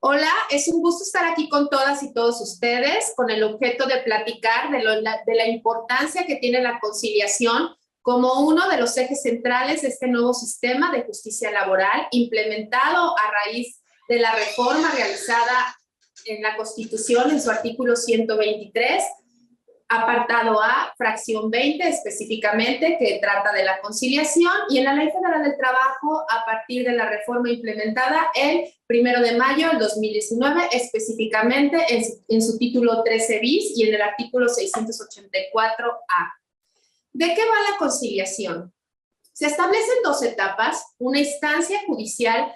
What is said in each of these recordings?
Hola, es un gusto estar aquí con todas y todos ustedes con el objeto de platicar de la importancia que tiene la conciliación como uno de los ejes centrales de este nuevo sistema de justicia laboral implementado a raíz de la reforma realizada en la Constitución en su artículo 123, apartado A, fracción 20 específicamente, que trata de la conciliación, y en la Ley Federal del Trabajo a partir de la reforma implementada el 1 de mayo del 2019, específicamente en su título 13 bis y en el artículo 684A. ¿De qué va la conciliación? Se establecen dos etapas, una instancia judicial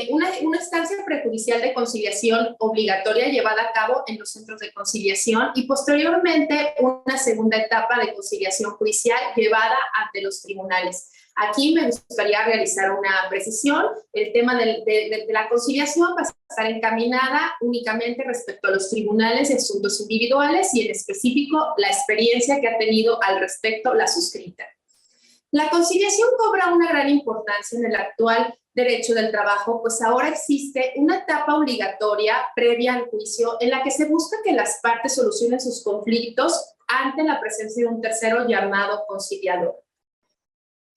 una instancia prejudicial de conciliación obligatoria llevada a cabo en los centros de conciliación y posteriormente una segunda etapa de conciliación judicial llevada ante los tribunales. Aquí me gustaría realizar una precisión. El tema de la conciliación va a estar encaminada únicamente respecto a los tribunales de asuntos individuales y en específico la experiencia que ha tenido al respecto la suscrita. La conciliación cobra una gran importancia en el actual derecho del trabajo, pues ahora existe una etapa obligatoria previa al juicio en la que se busca que las partes solucionen sus conflictos ante la presencia de un tercero llamado conciliador.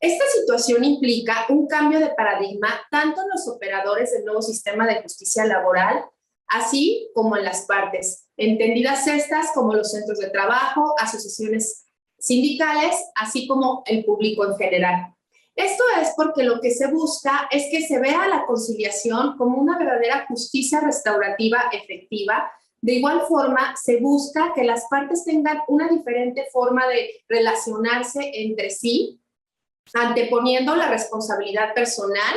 Esta situación implica un cambio de paradigma tanto en los operadores del nuevo sistema de justicia laboral, así como en las partes, entendidas estas como los centros de trabajo, asociaciones sindicales, así como el público en general. Esto es porque lo que se busca es que se vea la conciliación como una verdadera justicia restaurativa efectiva. De igual forma, se busca que las partes tengan una diferente forma de relacionarse entre sí, anteponiendo la responsabilidad personal,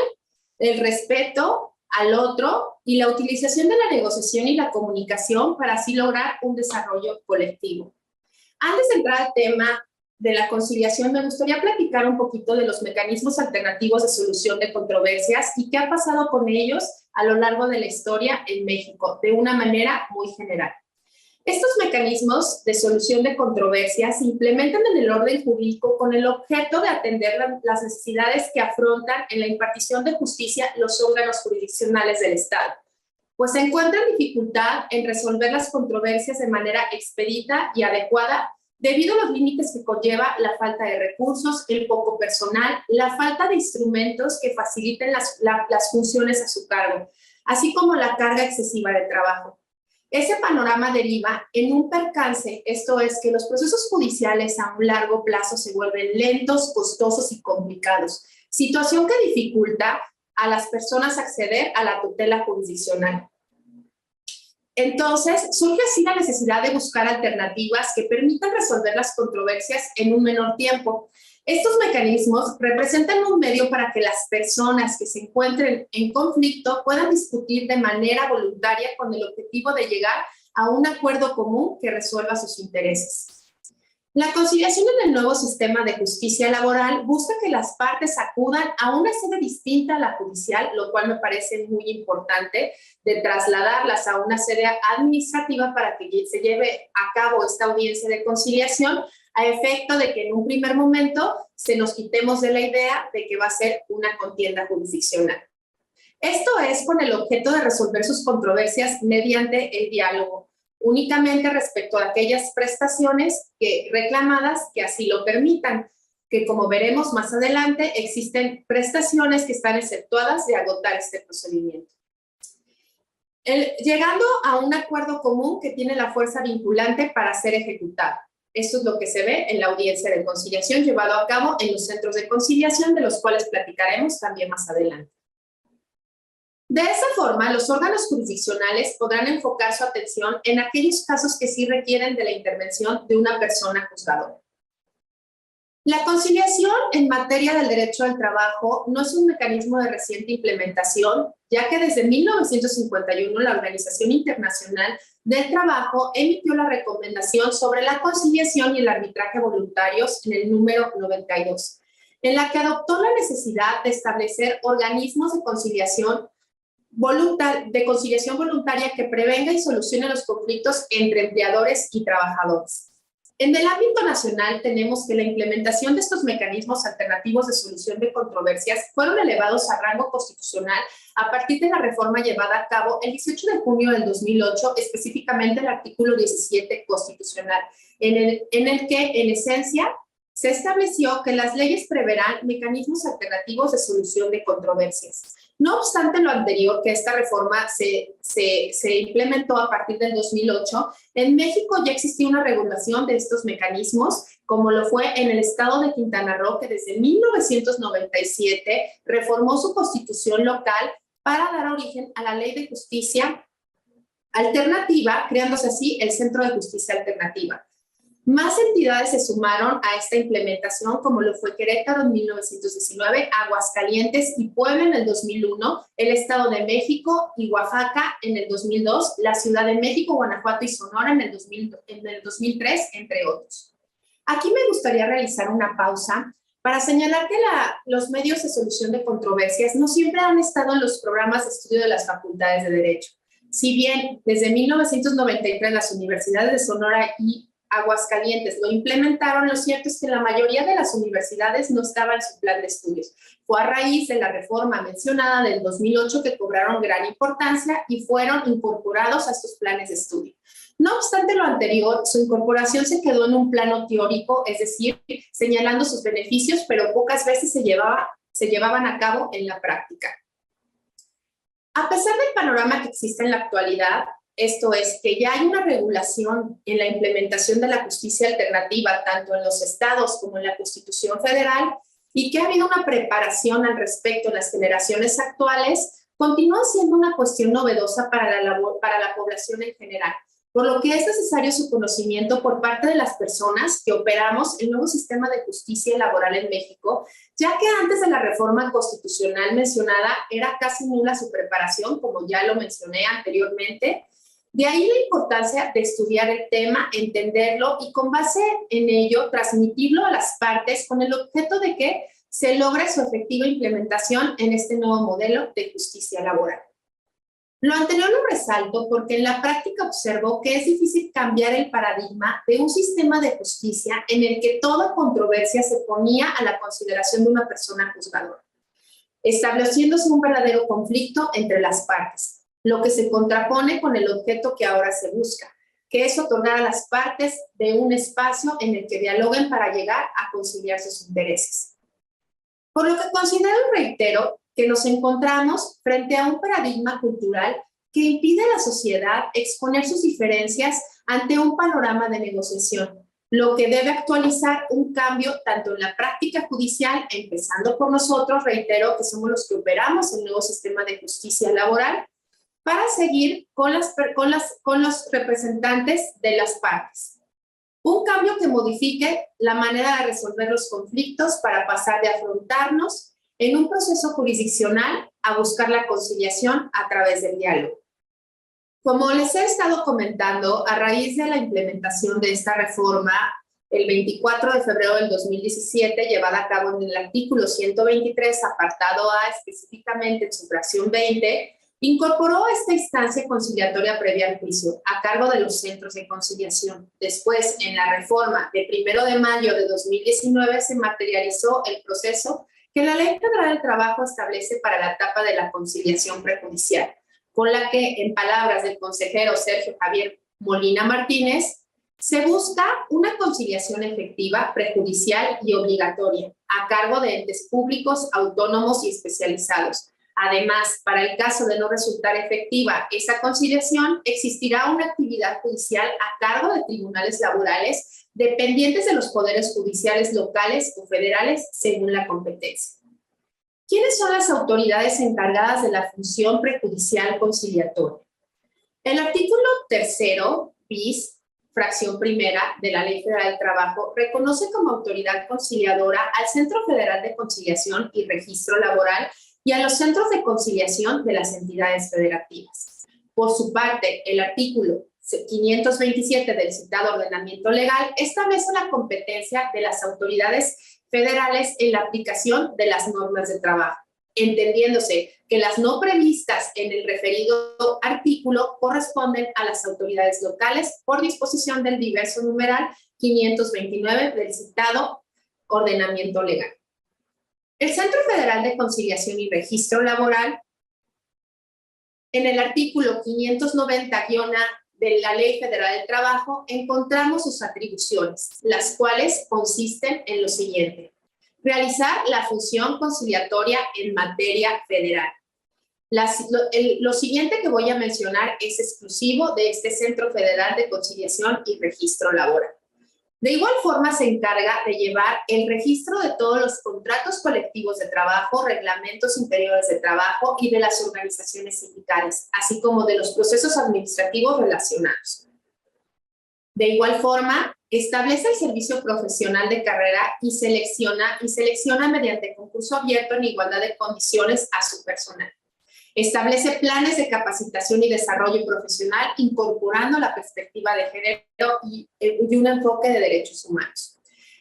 el respeto al otro y la utilización de la negociación y la comunicación para así lograr un desarrollo colectivo. Antes de entrar al tema de la conciliación, me gustaría platicar un poquito de los mecanismos alternativos de solución de controversias y qué ha pasado con ellos a lo largo de la historia en México, de una manera muy general. Estos mecanismos de solución de controversias se implementan en el orden jurídico con el objeto de atender las necesidades que afrontan en la impartición de justicia los órganos jurisdiccionales del Estado, pues se encuentran dificultad en resolver las controversias de manera expedita y adecuada debido a los límites que conlleva la falta de recursos, el poco personal, la falta de instrumentos que faciliten las funciones a su cargo, así como la carga excesiva de trabajo. Ese panorama deriva en un percance, esto es que los procesos judiciales a un largo plazo se vuelven lentos, costosos y complicados, situación que dificulta a las personas acceder a la tutela jurisdiccional. Entonces, surge así la necesidad de buscar alternativas que permitan resolver las controversias en un menor tiempo. Estos mecanismos representan un medio para que las personas que se encuentren en conflicto puedan discutir de manera voluntaria con el objetivo de llegar a un acuerdo común que resuelva sus intereses. La conciliación en el nuevo sistema de justicia laboral busca que las partes acudan a una sede distinta a la judicial, lo cual me parece muy importante, de trasladarlas a una sede administrativa para que se lleve a cabo esta audiencia de conciliación, a efecto de que en un primer momento se nos quitemos de la idea de que va a ser una contienda jurisdiccional. Esto es con el objeto de resolver sus controversias mediante el diálogo, únicamente respecto a aquellas prestaciones reclamadas que así lo permitan, que como veremos más adelante, existen prestaciones que están exceptuadas de agotar este procedimiento. Llegando a un acuerdo común que tiene la fuerza vinculante para ser ejecutado. Esto es lo que se ve en la audiencia de conciliación llevado a cabo en los centros de conciliación, de los cuales platicaremos también más adelante. De esa forma, los órganos jurisdiccionales podrán enfocar su atención en aquellos casos que sí requieren de la intervención de una persona juzgadora. La conciliación en materia del derecho al trabajo no es un mecanismo de reciente implementación, ya que desde 1951 la Organización Internacional del Trabajo emitió la recomendación sobre la conciliación y el arbitraje voluntarios en el número 92, en la que adoptó la necesidad de establecer organismos de conciliación voluntaria que prevenga y solucione los conflictos entre empleadores y trabajadores. En el ámbito nacional tenemos que la implementación de estos mecanismos alternativos de solución de controversias fueron elevados a rango constitucional a partir de la reforma llevada a cabo el 18 de junio del 2008, específicamente el artículo 17 constitucional, en el que, en esencia, se estableció que las leyes preverán mecanismos alternativos de solución de controversias. No obstante lo anterior, que esta reforma se implementó a partir del 2008, en México ya existía una regulación de estos mecanismos, como lo fue en el estado de Quintana Roo, que desde 1997 reformó su constitución local para dar origen a la Ley de Justicia Alternativa, creándose así el Centro de Justicia Alternativa. Más entidades se sumaron a esta implementación, como lo fue Querétaro en 1919, Aguascalientes y Puebla en el 2001, el Estado de México y Oaxaca en el 2002, la Ciudad de México, Guanajuato y Sonora en el 2003, entre otros. Aquí me gustaría realizar una pausa para señalar que los medios de solución de controversias no siempre han estado en los programas de estudio de las facultades de Derecho. Si bien desde 1993 las universidades de Sonora y Aguascalientes lo implementaron, lo cierto es que la mayoría de las universidades no estaba en su plan de estudios. Fue a raíz de la reforma mencionada del 2008 que cobraron gran importancia y fueron incorporados a estos planes de estudio. No obstante lo anterior, su incorporación se quedó en un plano teórico, es decir, señalando sus beneficios, pero pocas veces se llevaban a cabo en la práctica. A pesar del panorama que existe en la actualidad, esto es, que ya hay una regulación en la implementación de la justicia alternativa, tanto en los estados como en la Constitución Federal, y que ha habido una preparación al respecto en las generaciones actuales, continúa siendo una cuestión novedosa para la población en general, por lo que es necesario su conocimiento por parte de las personas que operamos el nuevo sistema de justicia laboral en México, ya que antes de la reforma constitucional mencionada era casi nula su preparación, como ya lo mencioné anteriormente. De ahí la importancia de estudiar el tema, entenderlo y con base en ello transmitirlo a las partes con el objeto de que se logre su efectiva implementación en este nuevo modelo de justicia laboral. Lo anterior lo resalto porque en la práctica observo que es difícil cambiar el paradigma de un sistema de justicia en el que toda controversia se ponía a la consideración de una persona juzgadora, estableciéndose un verdadero conflicto entre las partes, lo que se contrapone con el objeto que ahora se busca, que es otorgar a las partes de un espacio en el que dialoguen para llegar a conciliar sus intereses. Por lo que considero y reitero que nos encontramos frente a un paradigma cultural que impide a la sociedad exponer sus diferencias ante un panorama de negociación, lo que debe actualizar un cambio tanto en la práctica judicial, empezando por nosotros, reitero que somos los que operamos el nuevo sistema de justicia laboral, para seguir con los representantes de las partes. Un cambio que modifique la manera de resolver los conflictos para pasar de afrontarnos en un proceso jurisdiccional a buscar la conciliación a través del diálogo. Como les he estado comentando, a raíz de la implementación de esta reforma, el 24 de febrero del 2017, llevada a cabo en el artículo 123, apartado A, específicamente en su fracción 20, incorporó esta instancia conciliatoria previa al juicio a cargo de los centros de conciliación. Después, en la reforma de 1 de mayo de 2019, se materializó el proceso que la Ley Federal del Trabajo establece para la etapa de la conciliación prejudicial, con la que, en palabras del consejero Sergio Javier Molina Martínez, se busca una conciliación efectiva, prejudicial y obligatoria a cargo de entes públicos, autónomos y especializados. Además, para el caso de no resultar efectiva esa conciliación, existirá una actividad judicial a cargo de tribunales laborales dependientes de los poderes judiciales locales o federales según la competencia. ¿Quiénes son las autoridades encargadas de la función prejudicial conciliatoria? El artículo 3 bis, fracción primera de la Ley Federal del Trabajo, reconoce como autoridad conciliadora al Centro Federal de Conciliación y Registro Laboral y a los centros de conciliación de las entidades federativas. Por su parte, el artículo 527 del citado ordenamiento legal establece la competencia de las autoridades federales en la aplicación de las normas de trabajo, entendiéndose que las no previstas en el referido artículo corresponden a las autoridades locales por disposición del diverso numeral 529 del citado ordenamiento legal. El Centro Federal de Conciliación y Registro Laboral, en el artículo 590-A de la Ley Federal del Trabajo, encontramos sus atribuciones, las cuales consisten en lo siguiente: realizar la función conciliatoria en materia federal. Lo siguiente que voy a mencionar es exclusivo de este Centro Federal de Conciliación y Registro Laboral. De igual forma, se encarga de llevar el registro de todos los contratos colectivos de trabajo, reglamentos interiores de trabajo y de las organizaciones sindicales, así como de los procesos administrativos relacionados. De igual forma, establece el servicio profesional de carrera y selecciona mediante concurso abierto en igualdad de condiciones a su personal. Establece planes de capacitación y desarrollo profesional incorporando la perspectiva de género y un enfoque de derechos humanos.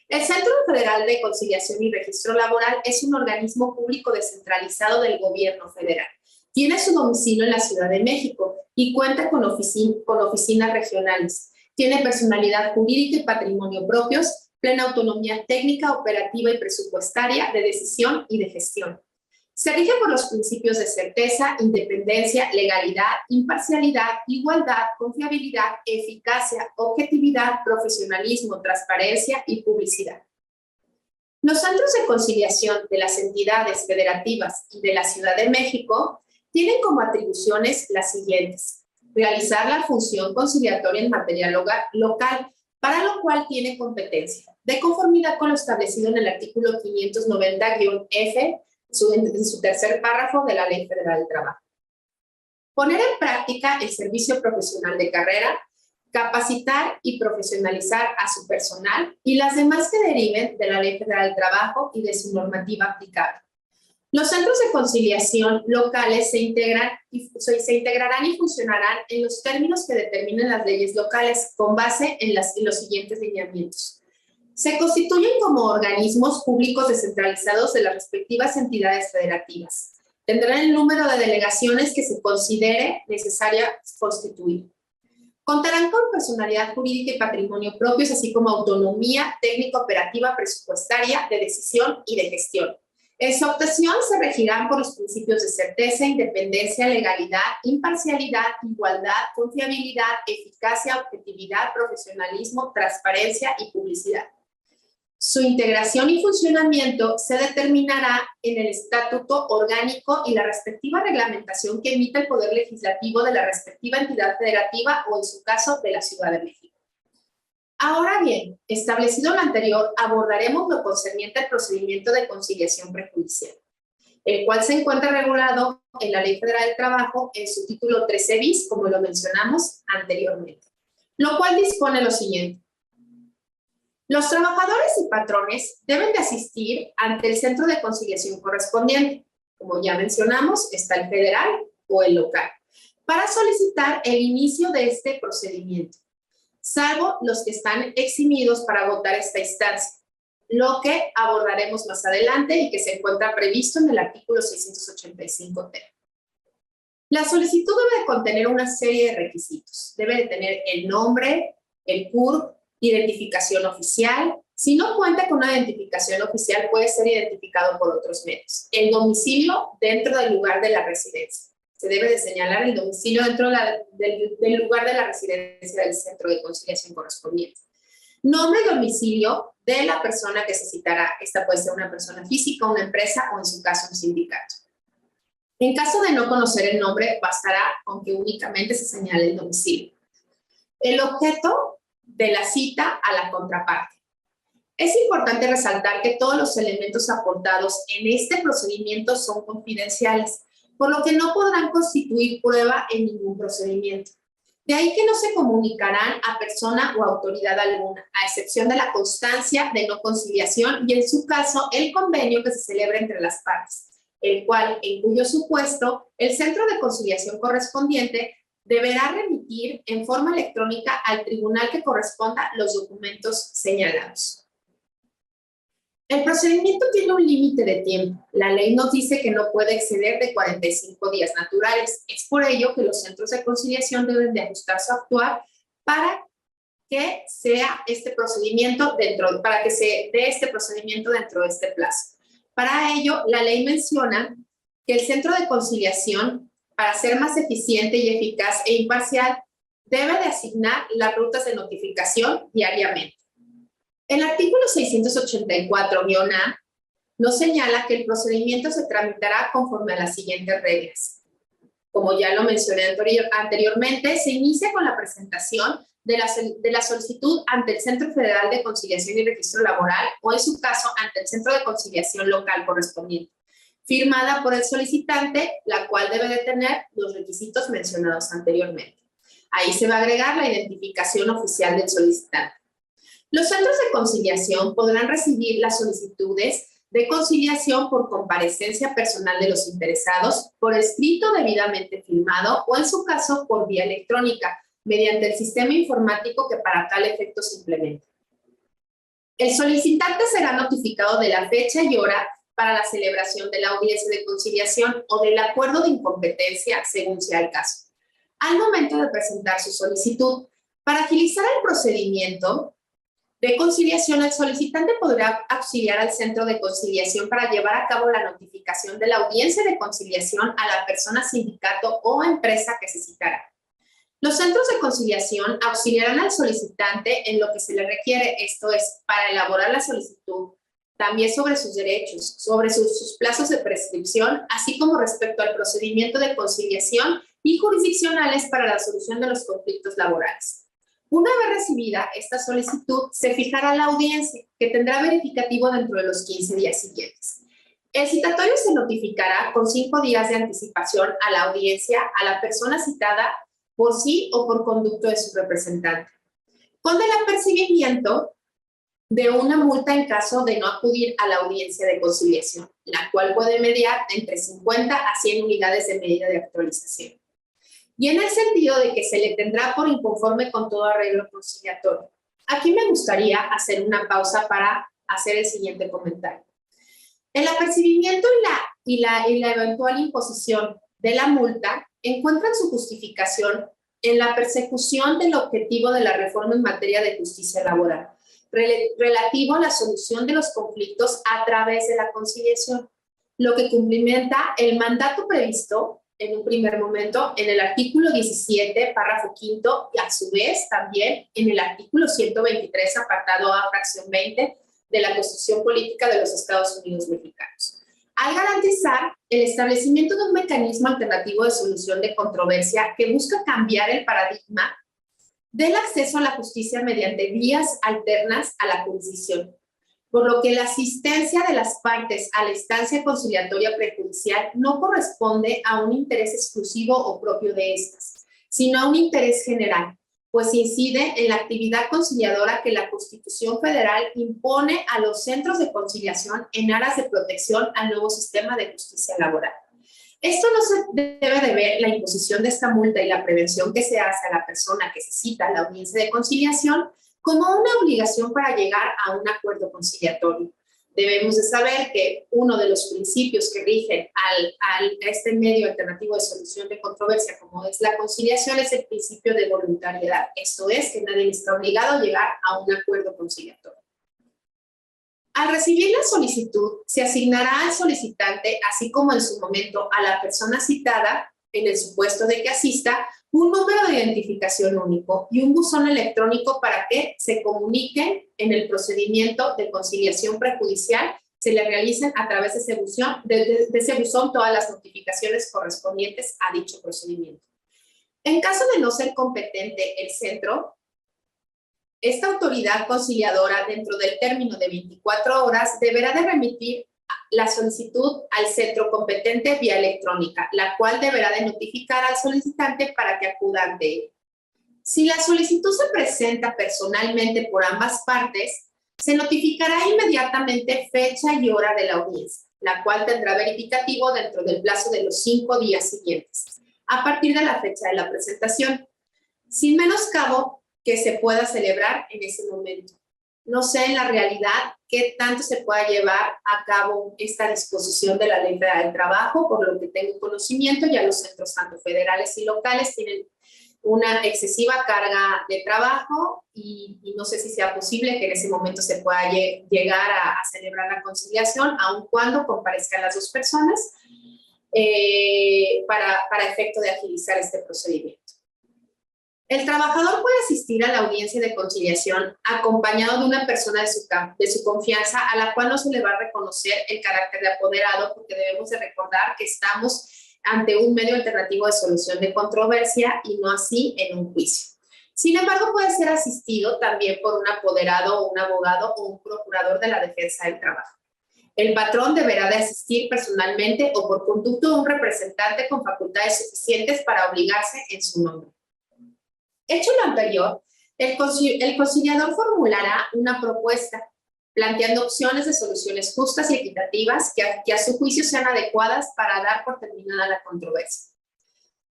El Centro Federal de Conciliación y Registro Laboral es un organismo público descentralizado del gobierno federal. Tiene su domicilio en la Ciudad de México y cuenta con oficinas regionales. Tiene personalidad jurídica y patrimonio propios, plena autonomía técnica, operativa y presupuestaria, de decisión y de gestión. Se rige por los principios de certeza, independencia, legalidad, imparcialidad, igualdad, confiabilidad, eficacia, objetividad, profesionalismo, transparencia y publicidad. Los centros de conciliación de las entidades federativas y de la Ciudad de México tienen como atribuciones las siguientes: realizar la función conciliatoria en materia local, para lo cual tiene competencia, de conformidad con lo establecido en el artículo 590-F, en su tercer párrafo de la Ley Federal del Trabajo. Poner en práctica el servicio profesional de carrera, capacitar y profesionalizar a su personal y las demás que deriven de la Ley Federal del Trabajo y de su normativa aplicable. Los centros de conciliación locales se integrarán y funcionarán en los términos que determinen las leyes locales con base en los siguientes lineamientos. Se constituyen como organismos públicos descentralizados de las respectivas entidades federativas. Tendrán el número de delegaciones que se considere necesaria constituir. Contarán con personalidad jurídica y patrimonio propios, así como autonomía técnica, operativa, presupuestaria, de decisión y de gestión. En su actuación se regirán por los principios de certeza, independencia, legalidad, imparcialidad, igualdad, confiabilidad, eficacia, objetividad, profesionalismo, transparencia y publicidad. Su integración y funcionamiento se determinará en el estatuto orgánico y la respectiva reglamentación que emita el Poder Legislativo de la respectiva entidad federativa o, en su caso, de la Ciudad de México. Ahora bien, establecido lo anterior, abordaremos lo concerniente al procedimiento de conciliación prejudicial, el cual se encuentra regulado en la Ley Federal del Trabajo en su título 13 bis, como lo mencionamos anteriormente, lo cual dispone lo siguiente. Los trabajadores y patrones deben de asistir ante el centro de conciliación correspondiente. Como ya mencionamos, está el federal o el local, para solicitar el inicio de este procedimiento, salvo los que están eximidos para agotar esta instancia, lo que abordaremos más adelante y que se encuentra previsto en el artículo 685-T. La solicitud debe de contener una serie de requisitos. Debe de tener el nombre, el CURP, identificación oficial. Si no cuenta con una identificación oficial, puede ser identificado por otros medios. El domicilio dentro del lugar de la residencia. Se debe de señalar el domicilio dentro del lugar de la residencia del centro de conciliación correspondiente. Nombre y domicilio de la persona que se citará. Esta puede ser una persona física, una empresa o, en su caso, un sindicato. En caso de no conocer el nombre, bastará con que únicamente se señale el domicilio. El objeto de la cita a la contraparte. Es importante resaltar que todos los elementos aportados en este procedimiento son confidenciales, por lo que no podrán constituir prueba en ningún procedimiento. De ahí que no se comunicarán a persona o autoridad alguna, a excepción de la constancia de no conciliación y, en su caso, el convenio que se celebra entre las partes, el cual, en cuyo supuesto, el centro de conciliación correspondiente deberá remitir en forma electrónica al tribunal que corresponda los documentos señalados. El procedimiento tiene un límite de tiempo. La ley nos dice que no puede exceder de 45 días naturales. Es por ello que los centros de conciliación deben de ajustarse a actuar para que sea este procedimiento para que se dé este procedimiento dentro de este plazo. Para ello, la ley menciona que el centro de conciliación, para ser más eficiente y eficaz e imparcial, debe de asignar las rutas de notificación diariamente. El artículo 684-A nos señala que el procedimiento se tramitará conforme a las siguientes reglas. Como ya lo mencioné anteriormente, se inicia con la presentación de la solicitud ante el Centro Federal de Conciliación y Registro Laboral o, en su caso, ante el Centro de Conciliación local correspondiente, firmada por el solicitante, la cual debe de tener los requisitos mencionados anteriormente. Ahí se va a agregar la identificación oficial del solicitante. Los centros de conciliación podrán recibir las solicitudes de conciliación por comparecencia personal de los interesados, por escrito debidamente firmado o, en su caso, por vía electrónica, mediante el sistema informático que para tal efecto se implementa. El solicitante será notificado de la fecha y hora para la celebración de la audiencia de conciliación o del acuerdo de incompetencia, según sea el caso, al momento de presentar su solicitud. Para agilizar el procedimiento de conciliación, el solicitante podrá auxiliar al centro de conciliación para llevar a cabo la notificación de la audiencia de conciliación a la persona, sindicato o empresa que se citará. Los centros de conciliación auxiliarán al solicitante en lo que se le requiere, esto es, para elaborar la solicitud, también sobre sus derechos, sobre sus plazos de prescripción, así como respecto al procedimiento de conciliación y jurisdiccionales para la solución de los conflictos laborales. Una vez recibida esta solicitud, se fijará la audiencia, que tendrá verificativo dentro de los 15 días siguientes. El citatorio se notificará con 5 días de anticipación a la audiencia, a la persona citada por sí o por conducto de su representante, con el apercibimiento de una multa en caso de no acudir a la audiencia de conciliación, la cual puede mediar entre 50 a 100 unidades de medida de actualización. Y en el sentido de que se le tendrá por inconforme con todo arreglo conciliatorio. Aquí me gustaría hacer una pausa para hacer el siguiente comentario. El apercibimiento y la eventual imposición de la multa encuentran su justificación en la persecución del objetivo de la reforma en materia de justicia laboral, relativo a la solución de los conflictos a través de la conciliación, lo que cumplimenta el mandato previsto en un primer momento en el artículo 17, párrafo quinto, y a su vez también en el artículo 123, apartado A, fracción 20, de la Constitución Política de los Estados Unidos Mexicanos, al garantizar el establecimiento de un mecanismo alternativo de solución de controversia que busca cambiar el paradigma del acceso a la justicia mediante vías alternas a la jurisdicción, por lo que la asistencia de las partes a la instancia conciliatoria prejudicial no corresponde a un interés exclusivo o propio de estas, sino a un interés general, pues incide en la actividad conciliadora que la Constitución Federal impone a los centros de conciliación en aras de protección al nuevo sistema de justicia laboral. Esto no se debe de ver la imposición de esta multa y la prevención que se hace a la persona que se cita a la audiencia de conciliación como una obligación para llegar a un acuerdo conciliatorio. Debemos de saber que uno de los principios que rigen a este medio alternativo de solución de controversia, como es la conciliación, es el principio de voluntariedad. Esto es, que nadie está obligado a llegar a un acuerdo conciliatorio. Al recibir la solicitud, se asignará al solicitante, así como en su momento a la persona citada, en el supuesto de que asista, un número de identificación único y un buzón electrónico para que se comuniquen en el procedimiento de conciliación prejudicial, se le realicen a través de ese buzón todas las notificaciones correspondientes a dicho procedimiento. En caso de no ser competente el centro, esta autoridad conciliadora, dentro del término de 24 horas, deberá de remitir la solicitud al centro competente vía electrónica, la cual deberá de notificar al solicitante para que acuda ante él. Si la solicitud se presenta personalmente por ambas partes, se notificará inmediatamente fecha y hora de la audiencia, la cual tendrá verificativo dentro del plazo de los 5 días siguientes, a partir de la fecha de la presentación, sin menoscabo que se pueda celebrar en ese momento. No sé en la realidad qué tanto se pueda llevar a cabo esta disposición de la Ley Federal del Trabajo. Por lo que tengo conocimiento, ya los centros tanto federales y locales tienen una excesiva carga de trabajo y no sé si sea posible que en ese momento se pueda llegar a celebrar la conciliación, aun cuando comparezcan las dos personas, para efecto de agilizar este procedimiento. El trabajador puede asistir a la audiencia de conciliación acompañado de una persona de su confianza, a la cual no se le va a reconocer el carácter de apoderado, porque debemos de recordar que estamos ante un medio alternativo de solución de controversia y no así en un juicio. Sin embargo, puede ser asistido también por un apoderado o un abogado o un procurador de la defensa del trabajo. El patrón deberá de asistir personalmente o por conducto de un representante con facultades suficientes para obligarse en su nombre. Hecho lo anterior, el conciliador formulará una propuesta planteando opciones de soluciones justas y equitativas que a su juicio sean adecuadas para dar por terminada la controversia.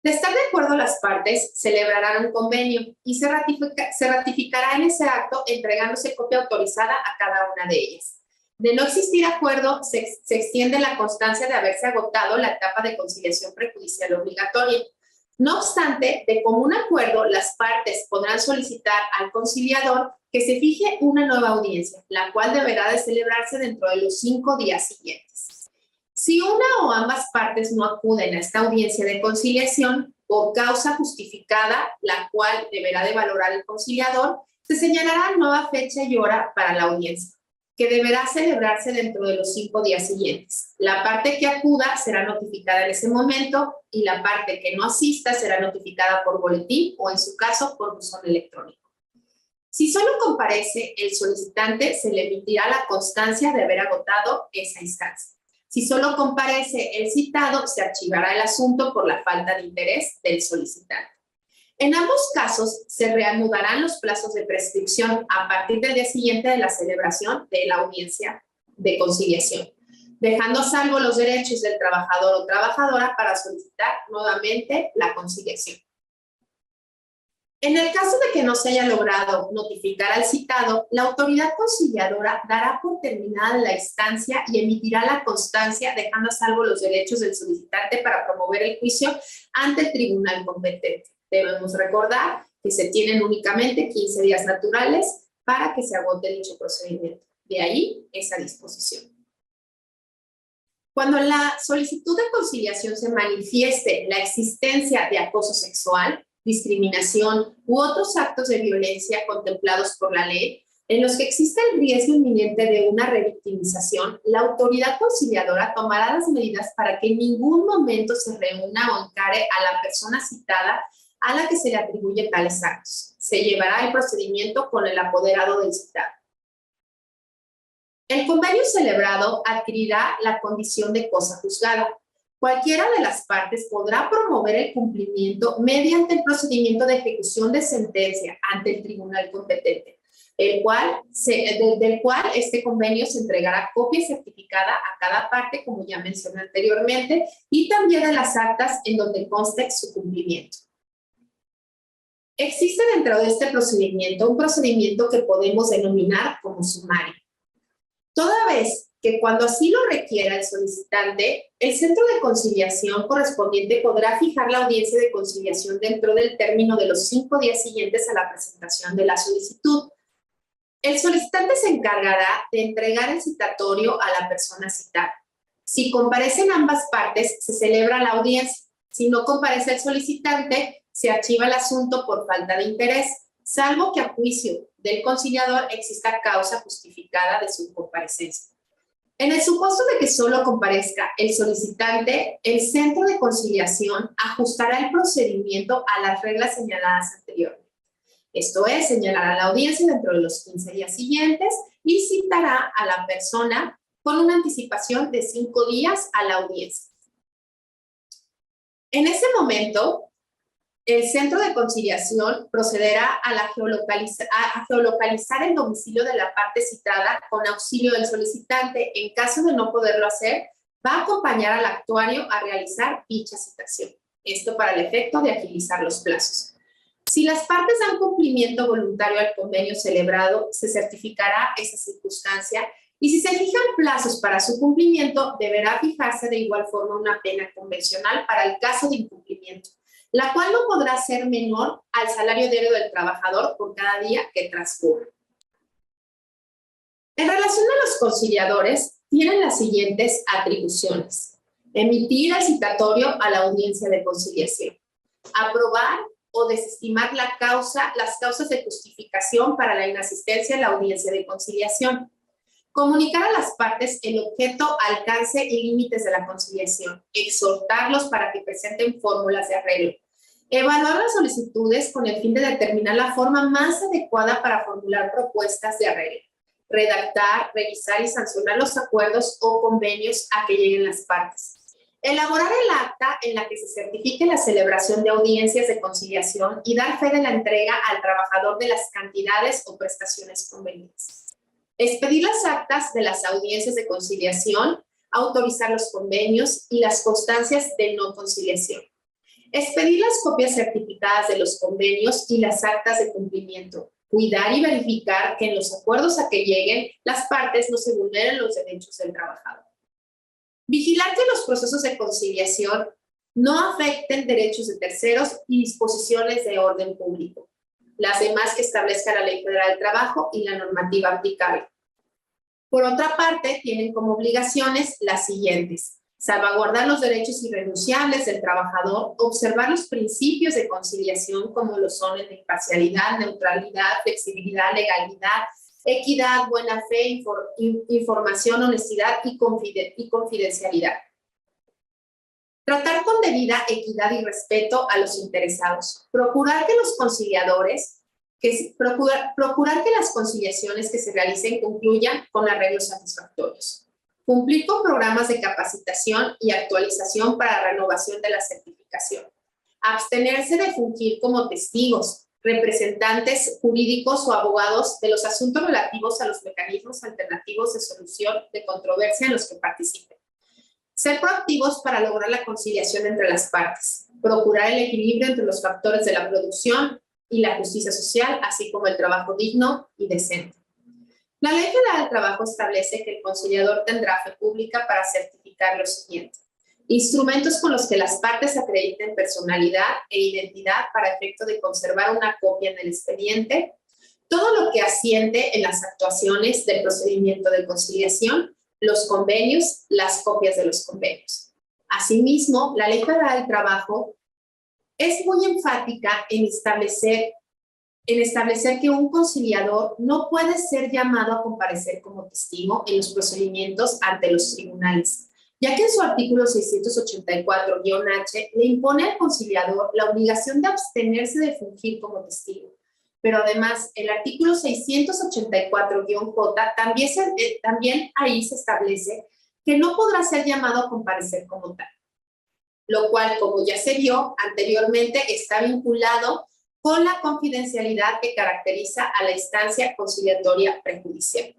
De estar de acuerdo las partes, celebrarán un convenio y se ratificará en ese acto entregándose copia autorizada a cada una de ellas. De no existir acuerdo, se extiende la constancia de haberse agotado la etapa de conciliación prejudicial obligatoria. No obstante, de común acuerdo, las partes podrán solicitar al conciliador que se fije una nueva audiencia, la cual deberá de celebrarse dentro de los 5 días siguientes. Si una o ambas partes no acuden a esta audiencia de conciliación por causa justificada, la cual deberá de valorar el conciliador, se señalará nueva fecha y hora para la audiencia, que deberá celebrarse dentro de los 5 días siguientes. La parte que acuda será notificada en ese momento y la parte que no asista será notificada por boletín o, en su caso, por buzón electrónico. Si solo comparece el solicitante, se le emitirá la constancia de haber agotado esa instancia. Si solo comparece el citado, se archivará el asunto por la falta de interés del solicitante. En ambos casos, se reanudarán los plazos de prescripción a partir del día siguiente de la celebración de la audiencia de conciliación, dejando a salvo los derechos del trabajador o trabajadora para solicitar nuevamente la conciliación. En el caso de que no se haya logrado notificar al citado, la autoridad conciliadora dará por terminada la instancia y emitirá la constancia, dejando a salvo los derechos del solicitante para promover el juicio ante el tribunal competente. Debemos recordar que se tienen únicamente 15 días naturales para que se agote dicho procedimiento. De ahí esa disposición. Cuando en la solicitud de conciliación se manifieste la existencia de acoso sexual, discriminación u otros actos de violencia contemplados por la ley, en los que existe el riesgo inminente de una revictimización, la autoridad conciliadora tomará las medidas para que en ningún momento se reúna o encare a la persona citada a la que se le atribuye tales actos. Se llevará el procedimiento con el apoderado del citado. El convenio celebrado adquirirá la condición de cosa juzgada. Cualquiera de las partes podrá promover el cumplimiento mediante el procedimiento de ejecución de sentencia ante el tribunal competente, del cual este convenio se entregará copia certificada a cada parte, como ya mencioné anteriormente, y también de las actas en donde conste su cumplimiento. Existe dentro de este procedimiento un procedimiento que podemos denominar como sumario. Toda vez que cuando así lo requiera el solicitante, el centro de conciliación correspondiente podrá fijar la audiencia de conciliación dentro del término de los 5 días siguientes a la presentación de la solicitud. El solicitante se encargará de entregar el citatorio a la persona citada. Si comparecen ambas partes, se celebra la audiencia. Si no comparece el solicitante, se archiva el asunto por falta de interés, salvo que a juicio del conciliador exista causa justificada de su comparecencia. En el supuesto de que solo comparezca el solicitante, el centro de conciliación ajustará el procedimiento a las reglas señaladas anteriormente. Esto es, señalará la audiencia dentro de los 15 días siguientes y citará a la persona con una anticipación de 5 días a la audiencia. En ese momento, el centro de conciliación procederá a geolocalizar el domicilio de la parte citada con auxilio del solicitante. En caso de no poderlo hacer, va a acompañar al actuario a realizar dicha citación. Esto para el efecto de agilizar los plazos. Si las partes dan cumplimiento voluntario al convenio celebrado, se certificará esa circunstancia y si se fijan plazos para su cumplimiento, deberá fijarse de igual forma una pena convencional para el caso de incumplimiento, la cual no podrá ser menor al salario diario del trabajador por cada día que transcurra. En relación a los conciliadores, tienen las siguientes atribuciones: emitir el citatorio a la audiencia de conciliación, aprobar o desestimar las causas de justificación para la inasistencia a la audiencia de conciliación, comunicar a las partes el objeto, alcance y límites de la conciliación, exhortarlos para que presenten fórmulas de arreglo, evaluar las solicitudes con el fin de determinar la forma más adecuada para formular propuestas de arreglo, redactar, revisar y sancionar los acuerdos o convenios a que lleguen las partes, elaborar el acta en la que se certifique la celebración de audiencias de conciliación y dar fe de la entrega al trabajador de las cantidades o prestaciones convenidas, expedir las actas de las audiencias de conciliación, autorizar los convenios y las constancias de no conciliación, expedir las copias certificadas de los convenios y las actas de cumplimiento, cuidar y verificar que en los acuerdos a que lleguen las partes no se vulneren los derechos del trabajador. Vigilar que los procesos de conciliación no afecten derechos de terceros y disposiciones de orden público, las demás que establezca la Ley Federal del Trabajo y la normativa aplicable. Por otra parte, tienen como obligaciones las siguientes: salvaguardar los derechos irrenunciables del trabajador, observar los principios de conciliación como lo son el de imparcialidad, neutralidad, flexibilidad, legalidad, equidad, buena fe, información, honestidad y confidencialidad. Tratar con debida equidad y respeto a los interesados. Procurar que los conciliadores, procurar que las conciliaciones que se realicen concluyan con arreglos satisfactorios. Cumplir con programas de capacitación y actualización para renovación de la certificación. Abstenerse de fungir como testigos, representantes jurídicos o abogados de los asuntos relativos a los mecanismos alternativos de solución de controversia en los que participen. Ser proactivos para lograr la conciliación entre las partes. Procurar el equilibrio entre los factores de la producción y la justicia social, así como el trabajo digno y decente. La Ley Federal del Trabajo establece que el conciliador tendrá fe pública para certificar lo siguiente: instrumentos con los que las partes acrediten personalidad e identidad para efecto de conservar una copia en el expediente, todo lo que asiente en las actuaciones del procedimiento de conciliación, los convenios, las copias de los convenios. Asimismo, la Ley Federal del Trabajo es muy enfática en establecer que un conciliador no puede ser llamado a comparecer como testigo en los procedimientos ante los tribunales, ya que en su artículo 684-H le impone al conciliador la obligación de abstenerse de fungir como testigo. Pero además, el artículo 684-J también ahí se establece que no podrá ser llamado a comparecer como tal, lo cual, como ya se vio anteriormente, está vinculado con la confidencialidad que caracteriza a la instancia conciliatoria prejudicial.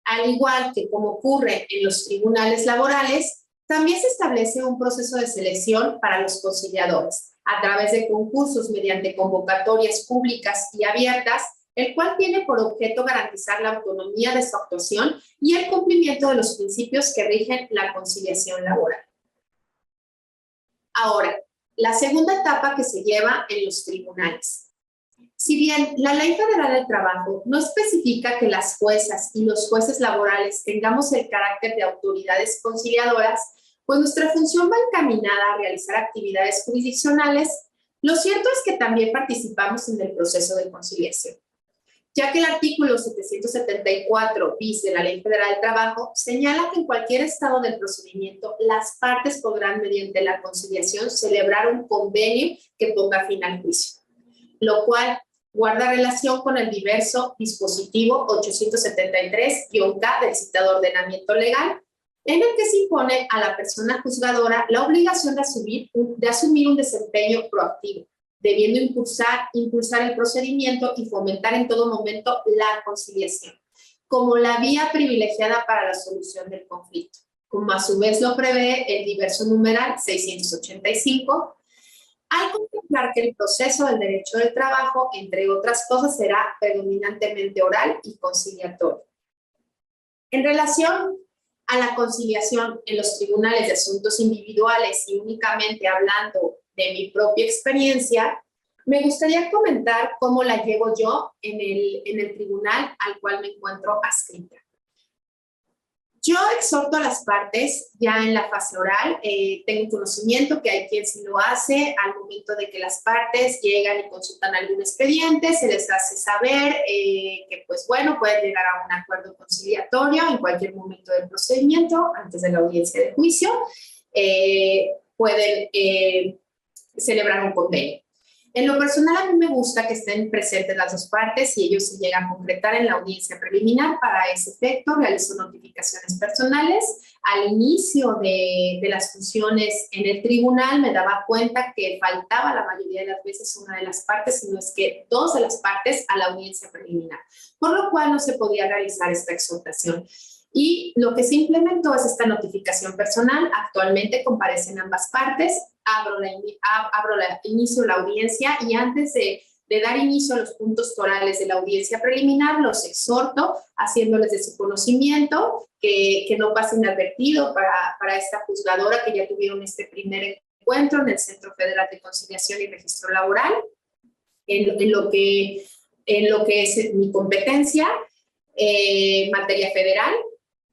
Al igual que como ocurre en los tribunales laborales, también se establece un proceso de selección para los conciliadores a través de concursos mediante convocatorias públicas y abiertas, el cual tiene por objeto garantizar la autonomía de su actuación y el cumplimiento de los principios que rigen la conciliación laboral. Ahora, la segunda etapa que se lleva en los tribunales. Si bien la Ley Federal del Trabajo no especifica que las juezas y los jueces laborales tengamos el carácter de autoridades conciliadoras, pues nuestra función va encaminada a realizar actividades jurisdiccionales, lo cierto es que también participamos en el proceso de conciliación, ya que el artículo 774 bis de la Ley Federal del Trabajo señala que en cualquier estado del procedimiento las partes podrán, mediante la conciliación, celebrar un convenio que ponga fin al juicio, lo cual guarda relación con el diverso dispositivo 873-K del citado ordenamiento legal, en el que se impone a la persona juzgadora la obligación de asumir un desempeño proactivo, debiendo impulsar el procedimiento y fomentar en todo momento la conciliación, como la vía privilegiada para la solución del conflicto, como a su vez lo prevé el diverso numeral 685, al contemplar que el proceso del derecho del trabajo, entre otras cosas, será predominantemente oral y conciliatorio. En relación a la conciliación en los tribunales de asuntos individuales y únicamente hablando de mi propia experiencia, me gustaría comentar cómo la llevo yo en el tribunal al cual me encuentro adscrita. Yo exhorto a las partes ya en la fase oral, tengo conocimiento que hay quien sí lo hace al momento de que las partes llegan y consultan algún expediente, se les hace saber que pues bueno, pueden llegar a un acuerdo conciliatorio en cualquier momento del procedimiento, antes de la audiencia de juicio, pueden celebrar un convenio. En lo personal, a mí me gusta que estén presentes las dos partes y ellos se llegan a concretar en la audiencia preliminar. Para ese efecto, realizo notificaciones personales. Al inicio de las funciones en el tribunal, me daba cuenta que faltaba la mayoría de las veces una de las partes, si no es que dos de las partes a la audiencia preliminar, por lo cual no se podía realizar esta exhortación. Y lo que se implementó es esta notificación personal. Actualmente comparecen ambas partes, inicio la audiencia y antes de dar inicio a los puntos orales de la audiencia preliminar, los exhorto haciéndoles de su conocimiento que no pase inadvertido para esta juzgadora que ya tuvieron este primer encuentro en el Centro Federal de Conciliación y Registro Laboral, en lo que es mi competencia, materia federal.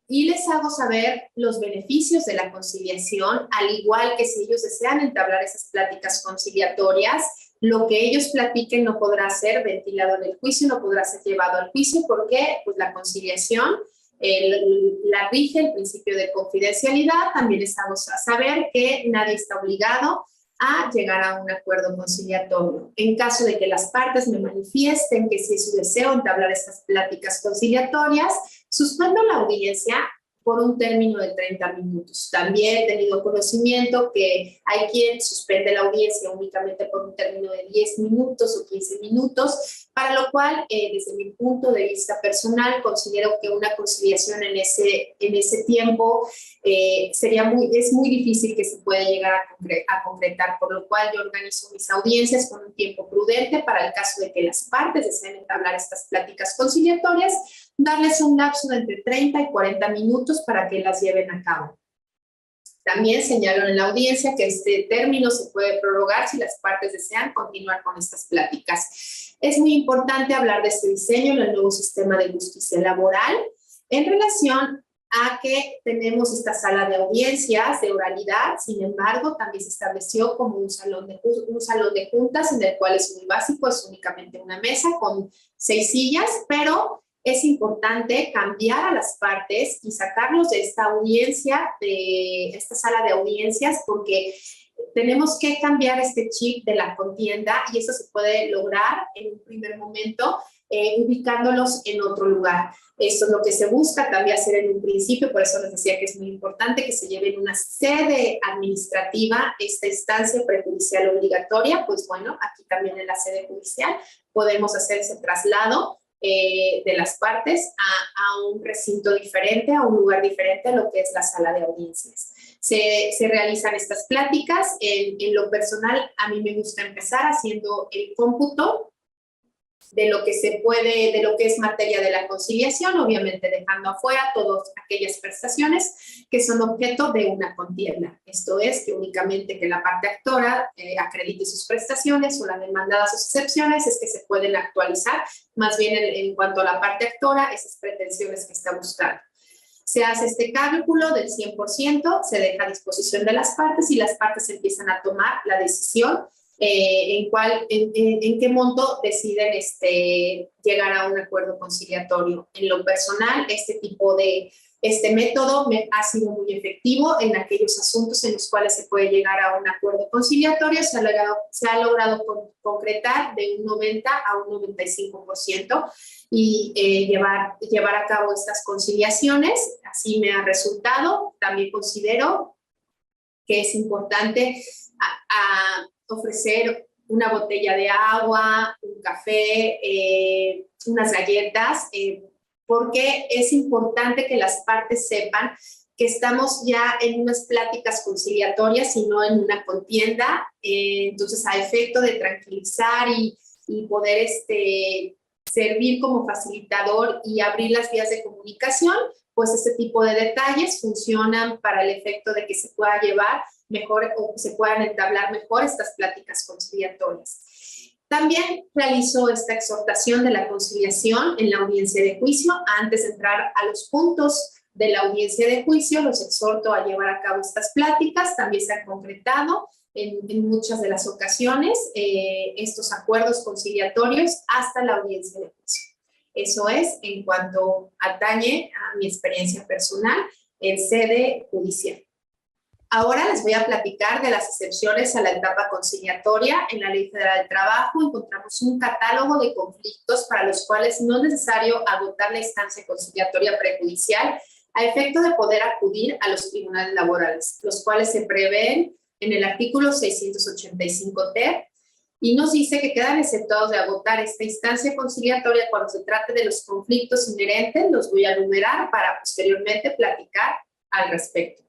Y les hago saber los beneficios de la conciliación, al igual que si ellos desean entablar esas pláticas conciliatorias, lo que ellos platiquen no podrá ser ventilado en el juicio, no podrá ser llevado al juicio, porque pues, la conciliación la rige el principio de confidencialidad. También les hago saber que nadie está obligado a llegar a un acuerdo conciliatorio. En caso de que las partes me manifiesten que si es su deseo entablar estas pláticas conciliatorias, suspendo la audiencia por un término de 30 minutos. También he tenido conocimiento que hay quien suspende la audiencia únicamente por un término de 10 minutos o 15 minutos, para lo cual, desde mi punto de vista personal, considero que una conciliación en ese tiempo es muy difícil que se pueda llegar a concretar, por lo cual yo organizo mis audiencias con un tiempo prudente para el caso de que las partes deseen entablar estas pláticas conciliatorias, darles un lapso de entre 30 y 40 minutos para que las lleven a cabo. También señalo en la audiencia que este término se puede prorrogar si las partes desean continuar con estas pláticas. Es muy importante hablar de este diseño en el nuevo sistema de justicia laboral en relación a que tenemos esta sala de audiencias de oralidad. Sin embargo, también se estableció como un salón de juntas en el cual es muy básico, es únicamente una mesa con 6 sillas, pero es importante cambiar a las partes y sacarlos de esta audiencia, de esta sala de audiencias, porque tenemos que cambiar este chip de la contienda y eso se puede lograr en un primer momento ubicándolos en otro lugar. Esto es lo que se busca también hacer en un principio, por eso les decía que es muy importante que se lleve en una sede administrativa esta instancia prejudicial obligatoria. Pues bueno, aquí también en la sede judicial podemos hacer ese traslado de las partes a un recinto diferente, a un lugar diferente a lo que es la sala de audiencias. Se realizan estas pláticas. En lo personal, a mí me gusta empezar haciendo el cómputo de lo que se puede, de lo que es materia de la conciliación, obviamente dejando afuera todas aquellas prestaciones que son objeto de una contienda. Esto es que únicamente que la parte actora acredite sus prestaciones o la demandada sus excepciones es que se pueden actualizar, más bien en cuanto a la parte actora, esas pretensiones que está buscando. Se hace este cálculo del 100%, se deja a disposición de las partes y las partes empiezan a tomar la decisión en qué monto deciden llegar a un acuerdo conciliatorio. En lo personal, este método ha sido muy efectivo en aquellos asuntos en los cuales se puede llegar a un acuerdo conciliatorio. Se ha logrado concretar de un 90 a un 95% y llevar a cabo estas conciliaciones. Así me ha resultado. También considero que es importante ofrecer una botella de agua, un café, unas galletas, porque es importante que las partes sepan que estamos ya en unas pláticas conciliatorias y no en una contienda, entonces a efecto de tranquilizar y poder servir como facilitador y abrir las vías de comunicación, pues este tipo de detalles funcionan para el efecto de que se pueda llevar mejor o que se puedan entablar mejor estas pláticas conciliatorias. También realizó esta exhortación de la conciliación en la audiencia de juicio. Antes de entrar a los puntos de la audiencia de juicio, los exhorto a llevar a cabo estas pláticas. También se han concretado en muchas de las ocasiones estos acuerdos conciliatorios hasta la audiencia de juicio. Eso es en cuanto atañe a mi experiencia personal en sede judicial. Ahora les voy a platicar de las excepciones a la etapa conciliatoria. En la Ley Federal del Trabajo encontramos un catálogo de conflictos para los cuales no es necesario agotar la instancia conciliatoria prejudicial a efecto de poder acudir a los tribunales laborales, los cuales se prevén en el artículo 685 ter, y nos dice que quedan exceptuados de agotar esta instancia conciliatoria cuando se trate de los conflictos inherentes. Los voy a enumerar para posteriormente platicar al respecto.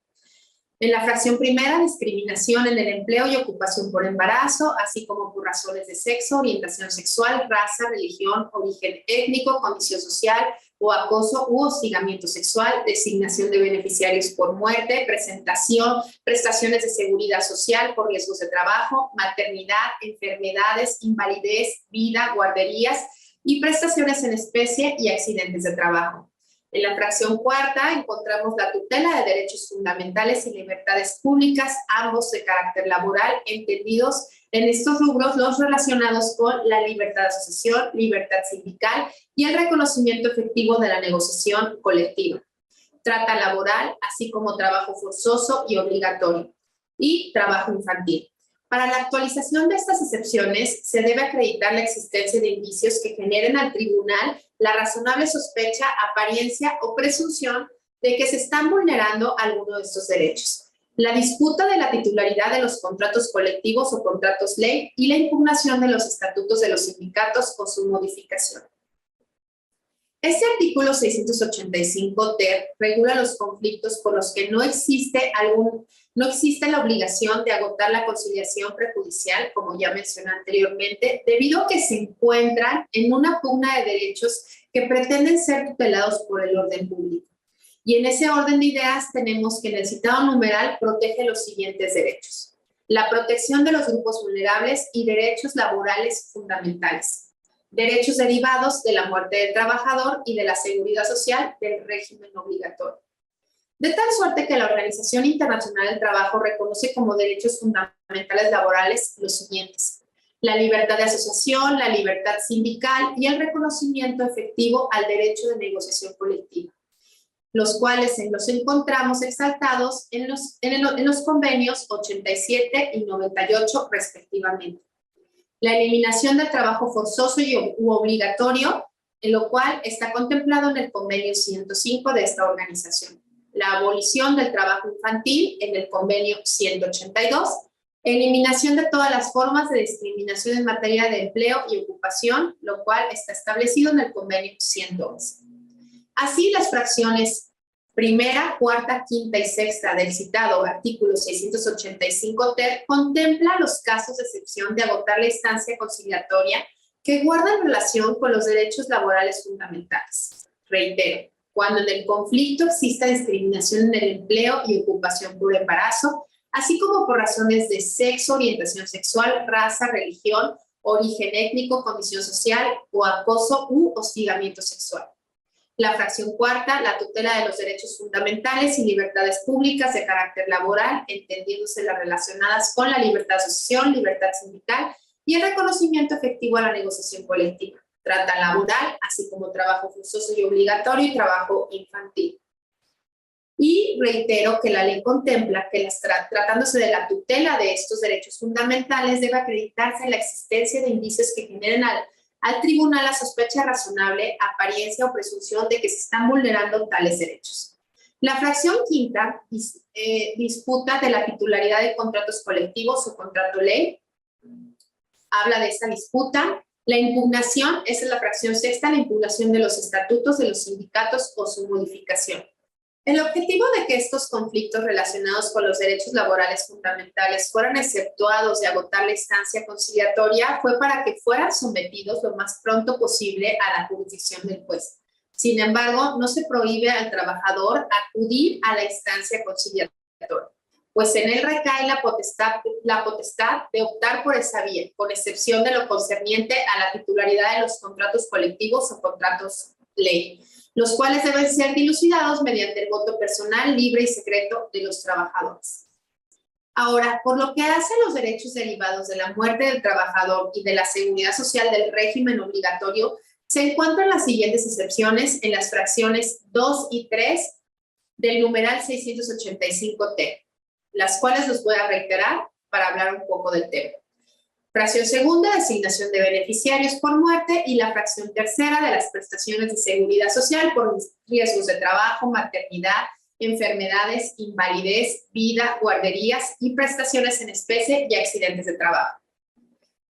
En la fracción primera, discriminación en el empleo y ocupación por embarazo, así como por razones de sexo, orientación sexual, raza, religión, origen étnico, condición social o acoso u hostigamiento sexual, designación de beneficiarios por muerte, prestaciones de seguridad social por riesgos de trabajo, maternidad, enfermedades, invalidez, vida, guarderías y prestaciones en especie y accidentes de trabajo. En la fracción cuarta encontramos la tutela de derechos fundamentales y libertades públicas, ambos de carácter laboral, entendidos en estos rubros los relacionados con la libertad de asociación, libertad sindical y el reconocimiento efectivo de la negociación colectiva, trata laboral, así como trabajo forzoso y obligatorio, y trabajo infantil. Para la actualización de estas excepciones, se debe acreditar la existencia de indicios que generen al tribunal la razonable sospecha, apariencia o presunción de que se están vulnerando alguno de estos derechos. La disputa de la titularidad de los contratos colectivos o contratos ley y la impugnación de los estatutos de los sindicatos o su modificación. Este artículo 685 ter regula los conflictos por los que no existe la obligación de agotar la conciliación prejudicial, como ya mencioné anteriormente, debido a que se encuentran en una pugna de derechos que pretenden ser tutelados por el orden público. Y en ese orden de ideas tenemos que en el citado numeral protege los siguientes derechos: la protección de los grupos vulnerables y derechos laborales fundamentales, derechos derivados de la muerte del trabajador y de la seguridad social del régimen obligatorio. De tal suerte que la Organización Internacional del Trabajo reconoce como derechos fundamentales laborales los siguientes: la libertad de asociación, la libertad sindical y el reconocimiento efectivo al derecho de negociación colectiva, los cuales los encontramos exaltados en los convenios 87 y 98 respectivamente. La eliminación del trabajo forzoso u obligatorio, en lo cual está contemplado en el convenio 105 de esta organización. La abolición del trabajo infantil en el convenio 182, eliminación de todas las formas de discriminación en materia de empleo y ocupación, lo cual está establecido en el convenio 111. Así, las fracciones primera, cuarta, quinta y sexta del citado artículo 685 ter contempla los casos de excepción de agotar la instancia conciliatoria que guardan relación con los derechos laborales fundamentales. Reitero, cuando en el conflicto exista discriminación en el empleo y ocupación por embarazo, así como por razones de sexo, orientación sexual, raza, religión, origen étnico, condición social o acoso u hostigamiento sexual. La fracción cuarta, la tutela de los derechos fundamentales y libertades públicas de carácter laboral, entendiéndose las relacionadas con la libertad de asociación, libertad sindical y el reconocimiento efectivo a la negociación colectiva, trata laboral, así como trabajo forzoso y obligatorio y trabajo infantil. Y reitero que la ley contempla que tratándose de la tutela de estos derechos fundamentales debe acreditarse la existencia de indicios que generen al tribunal la sospecha razonable, apariencia o presunción de que se están vulnerando tales derechos. La fracción quinta disputa de la titularidad de contratos colectivos o contrato ley. Habla de esta disputa. La impugnación, esa es la fracción sexta, la impugnación de los estatutos de los sindicatos o su modificación. El objetivo de que estos conflictos relacionados con los derechos laborales fundamentales fueran exceptuados de agotar la instancia conciliatoria fue para que fueran sometidos lo más pronto posible a la jurisdicción del juez. Sin embargo, no se prohíbe al trabajador acudir a la instancia conciliatoria, pues en él recae la potestad de optar por esa vía, con excepción de lo concerniente a la titularidad de los contratos colectivos o contratos ley, los cuales deben ser dilucidados mediante el voto personal, libre y secreto de los trabajadores. Ahora, por lo que hace a los derechos derivados de la muerte del trabajador y de la seguridad social del régimen obligatorio, se encuentran las siguientes excepciones en las fracciones 2 y 3 del numeral 685T, las cuales los voy a reiterar para hablar un poco del tema. Fracción segunda, designación de beneficiarios por muerte, y la fracción tercera de las prestaciones de seguridad social por riesgos de trabajo, maternidad, enfermedades, invalidez, vida, guarderías y prestaciones en especie y accidentes de trabajo.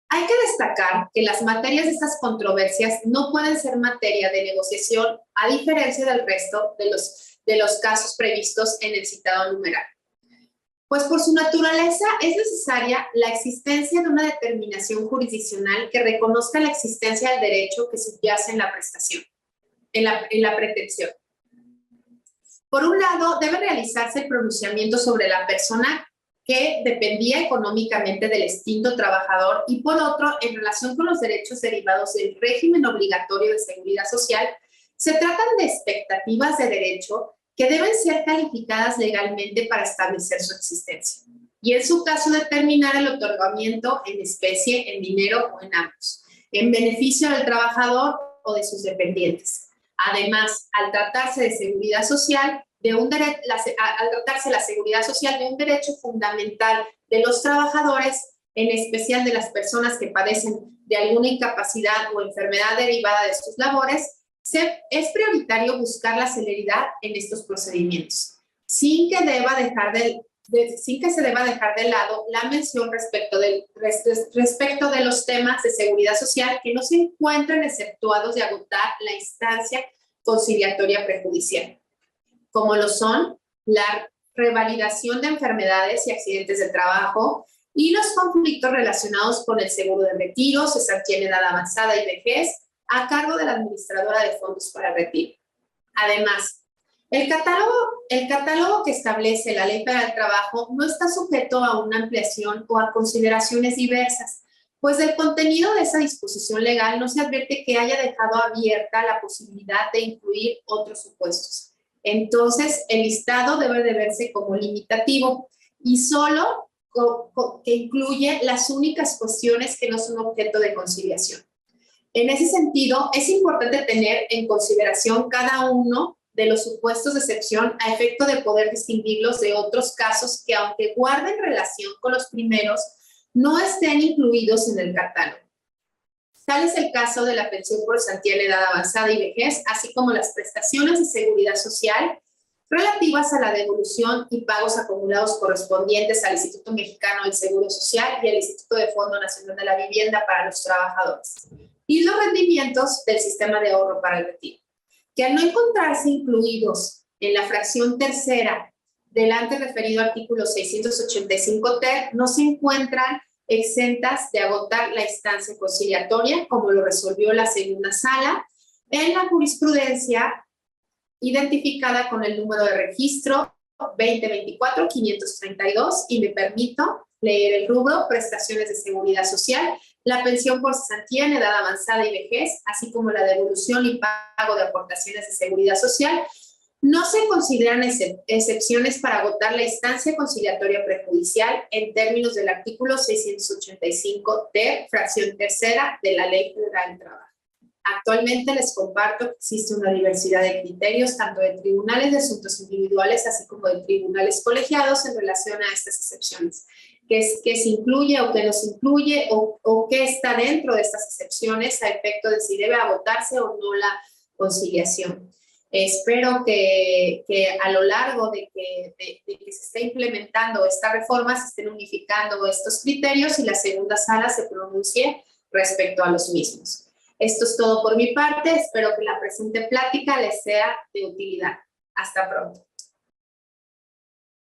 Hay que destacar que las materias de estas controversias no pueden ser materia de negociación a diferencia del resto de los casos previstos en el citado numeral. Pues por su naturaleza es necesaria la existencia de una determinación jurisdiccional que reconozca la existencia del derecho que subyace en la prestación, en la pretensión. Por un lado, debe realizarse el pronunciamiento sobre la persona que dependía económicamente del extinto trabajador y por otro, en relación con los derechos derivados del régimen obligatorio de seguridad social, se tratan de expectativas de derecho que deben ser calificadas legalmente para establecer su existencia, y en su caso determinar el otorgamiento en especie, en dinero o en ambos, en beneficio del trabajador o de sus dependientes. Además, al tratarse de seguridad social, al tratarse la seguridad social de un derecho fundamental de los trabajadores, en especial de las personas que padecen de alguna incapacidad o enfermedad derivada de sus labores, es prioritario buscar la celeridad en estos procedimientos, sin que se deba dejar de lado la mención respecto de los temas de seguridad social que no se encuentran exceptuados de agotar la instancia conciliatoria prejudicial, como lo son la revalidación de enfermedades y accidentes de trabajo y los conflictos relacionados con el seguro de retiro, cesantía en edad avanzada y vejez, a cargo de la administradora de fondos para retiro. Además, el catálogo que establece la Ley para el Trabajo no está sujeto a una ampliación o a consideraciones diversas, pues del contenido de esa disposición legal no se advierte que haya dejado abierta la posibilidad de incluir otros supuestos. Entonces, el listado debe de verse como limitativo y solo que incluye las únicas cuestiones que no son objeto de conciliación. En ese sentido, es importante tener en consideración cada uno de los supuestos de excepción a efecto de poder distinguirlos de otros casos que, aunque guarden relación con los primeros, no estén incluidos en el catálogo. Tal es el caso de la pensión por cesantía en edad avanzada y vejez, así como las prestaciones de seguridad social relativas a la devolución y pagos acumulados correspondientes al Instituto Mexicano del Seguro Social y al Instituto de Fondo Nacional de la Vivienda para los Trabajadores, y los rendimientos del sistema de ahorro para el retiro, que al no encontrarse incluidos en la fracción tercera del antes referido artículo 685T, no se encuentran exentas de agotar la instancia conciliatoria, como lo resolvió la segunda sala en la jurisprudencia identificada con el número de registro 2024-532, y me permito leer el rubro: prestaciones de seguridad social, la pensión por cesantía en edad avanzada y vejez, así como la devolución y pago de aportaciones de seguridad social, no se consideran excepciones para agotar la instancia conciliatoria prejudicial en términos del artículo 685D, fracción tercera de la Ley Federal del Trabajo. Actualmente les comparto que existe una diversidad de criterios, tanto de tribunales de asuntos individuales, así como de tribunales colegiados en relación a estas excepciones. ¿Qué se incluye o qué no se incluye o qué está dentro de estas excepciones a efecto de si debe agotarse o no la conciliación? Espero que a lo largo de que se esté implementando esta reforma se estén unificando estos criterios y la segunda sala se pronuncie respecto a los mismos. Esto es todo por mi parte. Espero que la presente plática les sea de utilidad. Hasta pronto.